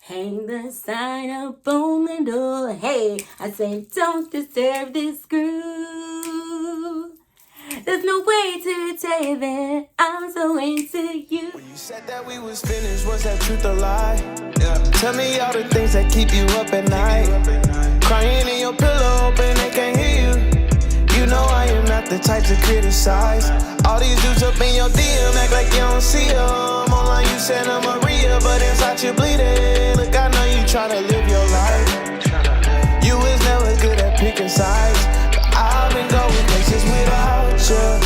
Hang the sign up on the door. Hey, I say don't disturb this groove. There's no way to tell that I'm so into you. When you said that we was finished, was that truth or lie? Yeah. Tell me all the things that keep you up at night. Crying in your pillow, hoping they can't hear you. You know I am not the type to criticize. All these dudes up in your DM act like you don't see them. Online you said I'm Maria, but inside you bleeding. Look, I know you tryna live your life. You was never good at picking sides, but I've been going places without you.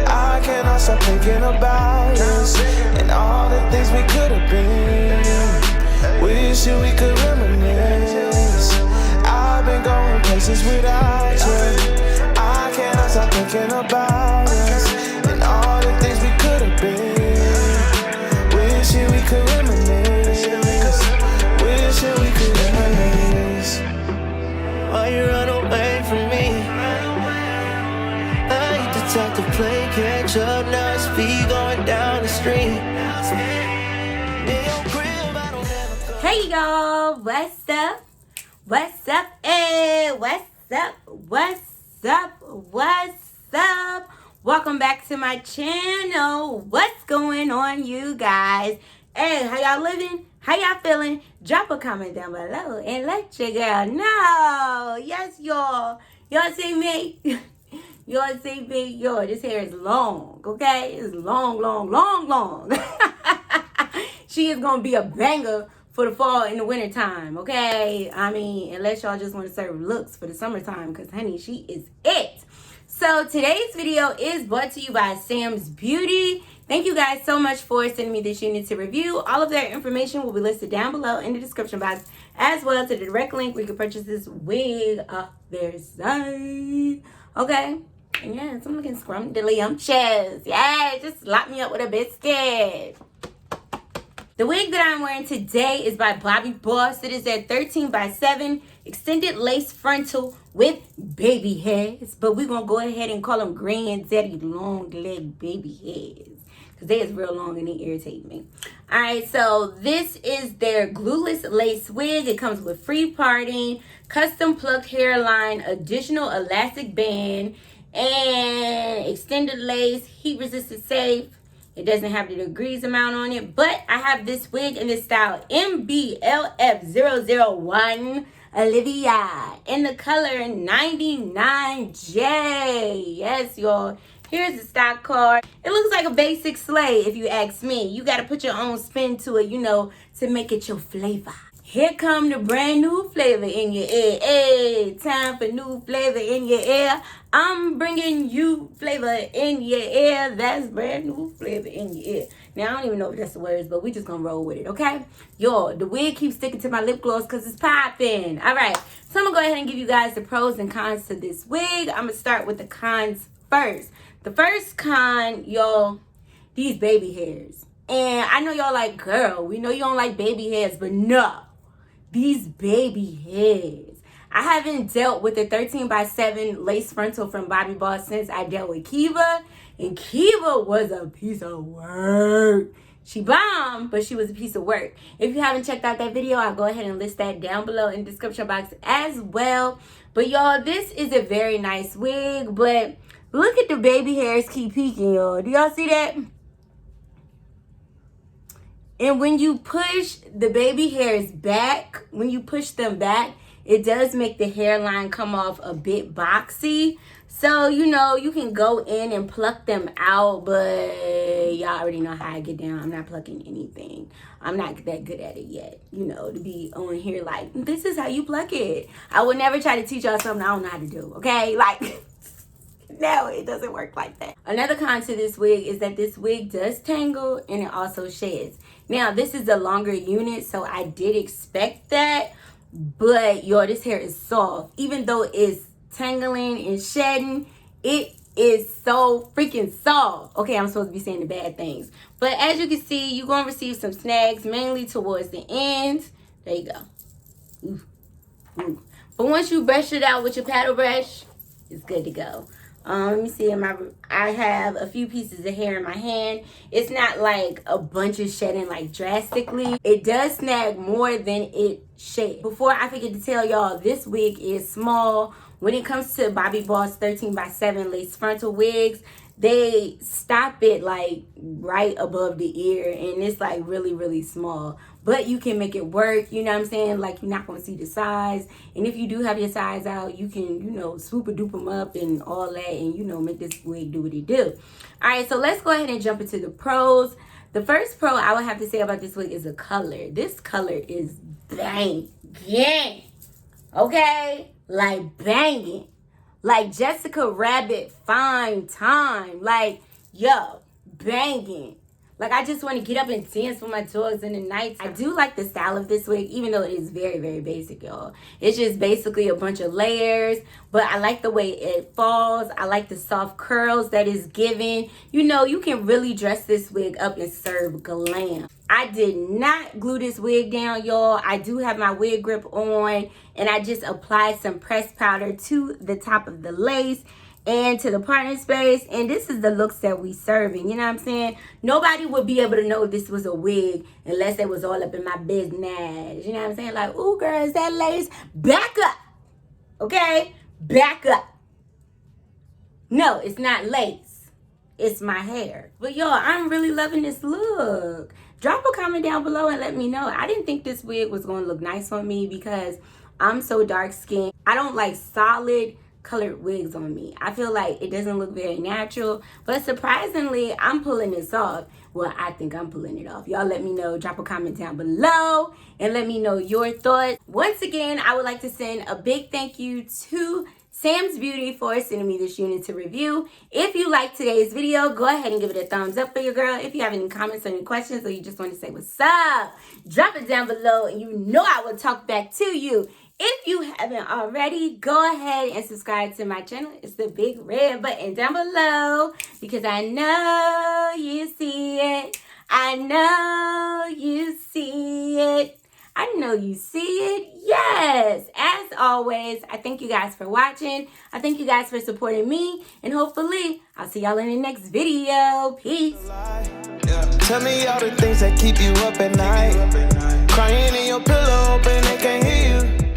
I cannot stop thinking about us and all the things we could have been. Wishing we could reminisce. I've been going places without you. I cannot stop thinking about us and all the things we could have been. Wishing we could reminisce. Wishing we could reminisce. Why you run away from me? I hate to talk to play catch up. Now it's speed going down the street. Hey y'all, what's up? What's up? Hey, what's up? What's up? What's up? Welcome back to my channel. What's going on, you guys? Hey, how y'all living? How y'all feeling? Drop a comment down below and let your girl know. Yes, y'all. Y'all see me? Y'all see me? Yo, this hair is long, okay? It's long, long, long, long. She is gonna be a banger for the fall and the winter time, okay? I mean, unless y'all just want to serve looks for the summertime, because honey, she is it. So today's video is brought to you by Samsbeauty. Thank you guys so much for sending me this unit to review. All of their information will be listed down below in the description box, as well as the direct link where you can purchase this wig off their site. Okay? And yes, I'm looking scrumptious. Yeah, just lock me up with a biscuit. The wig that I'm wearing today is by Bobbi Boss. It is a 13x7 extended lace frontal with baby hairs. But we're going to go ahead and call them granddaddy long leg baby hairs, because they is real long and they irritate me. Alright, so this is their glueless lace wig. It comes with free parting, custom plucked hairline, additional elastic band, and extended lace, heat resistant safe. It doesn't have the degrees amount on it, but I have this wig in the style MBLF001 Alivia in the color 99J. Yes, y'all. Here's the stock card. It looks like a basic sleigh, if you ask me. You got to put your own spin to it, you know, to make it your flavor. Here come the brand new flavor in your ear. Hey, time for new flavor in your ear. I'm bringing you flavor in your ear. That's brand new flavor in your ear. Now, I don't even know if that's the words, but we just gonna roll with it, okay? Yo, the wig keeps sticking to my lip gloss because it's popping. All right, so I'm gonna go ahead and give you guys the pros and cons to this wig. I'm gonna start with the cons first. The first con, y'all, these baby hairs. And I know y'all like, girl, we know you don't like baby hairs, but no. These baby hairs. I haven't dealt with the 13x7 lace frontal from Bobbi Boss since I dealt with Kiva. And Kiva was a piece of work. She bombed, but she was a piece of work. If you haven't checked out that video, I'll go ahead and list that down below in the description box as well. But y'all, this is a very nice wig. But look at the baby hairs keep peeking, y'all. Do y'all see that? And when you push the baby hairs back, when you push them back, it does make the hairline come off a bit boxy. So, you know, you can go in and pluck them out, but y'all already know how I get down. I'm not plucking anything. I'm not that good at it yet, you know, to be on here like, this is how you pluck it. I would never try to teach y'all something I don't know how to do, okay? Like, no, it doesn't work like that. Another con to this wig is that this wig does tangle and it also sheds. Now, this is a longer unit, so I did expect that. But, yo, this hair is soft. Even though it's tangling and shedding, it is so freaking soft. Okay, I'm supposed to be saying the bad things. But as you can see, you're going to receive some snags, mainly towards the end. There you go. Ooh. Ooh. But once you brush it out with your paddle brush, it's good to go. Let me see. I have a few pieces of hair in my hand. It's not like a bunch of shedding like drastically. It does snag more than it shed. Before I forget to tell y'all, this wig is small. When it comes to Bobbi Boss 13x7 lace frontal wigs, they stop it like right above the ear, and it's like really, really small. But you can make it work, you know what I'm saying? Like, you're not going to see the size. And if you do have your size out, you can, you know, swoop or dupe them up and all that, and, you know, make this wig do what it do. All right, so let's go ahead and jump into the pros. The first pro I would have to say about this wig is the color. This color is banging. Okay? Like banging. Like Jessica Rabbit fine time. Like, yo, banging. Like, I just want to get up and dance with my dogs in the night. I do like the style of this wig, even though it is very, very basic, y'all. It's just basically a bunch of layers, but I like the way it falls. I like the soft curls that is given. You know, you can really dress this wig up and serve glam. I did not glue this wig down, y'all. I do have my wig grip on, and I just applied some pressed powder to the top of the lace and to the partner space, and this is the looks that we serving. You know what I'm saying? Nobody would be able to know this was a wig unless it was all up in my business. You know what I'm saying? Like, ooh, girl, is that lace? Back up. Okay? Back up. No, it's not lace. It's my hair. But y'all, I'm really loving this look. Drop a comment down below and let me know. I didn't think this wig was going to look nice on me because I'm so dark skinned. I don't like solid colored wigs on me. I feel like it doesn't look very natural, but surprisingly, I'm pulling this off. Well, I think I'm pulling it off. Y'all let me know. Drop a comment down below and let me know your thoughts. Once again, I would like to send a big thank you to Samsbeauty for sending me this unit to review. If you liked today's video, go ahead and give it a thumbs up for your girl. If you have any comments or any questions, or you just want to say what's up, drop it down below and you know I will talk back to you. If you haven't already, go ahead and subscribe to my channel. It's the big red button down below because I know you see it. I know you see it. I know you see it. Yes. As always, I thank you guys for watching. I thank you guys for supporting me. And hopefully, I'll see y'all in the next video. Peace. Tell me all the things that keep you up at night. Crying in your pillow, hoping they can't hear you.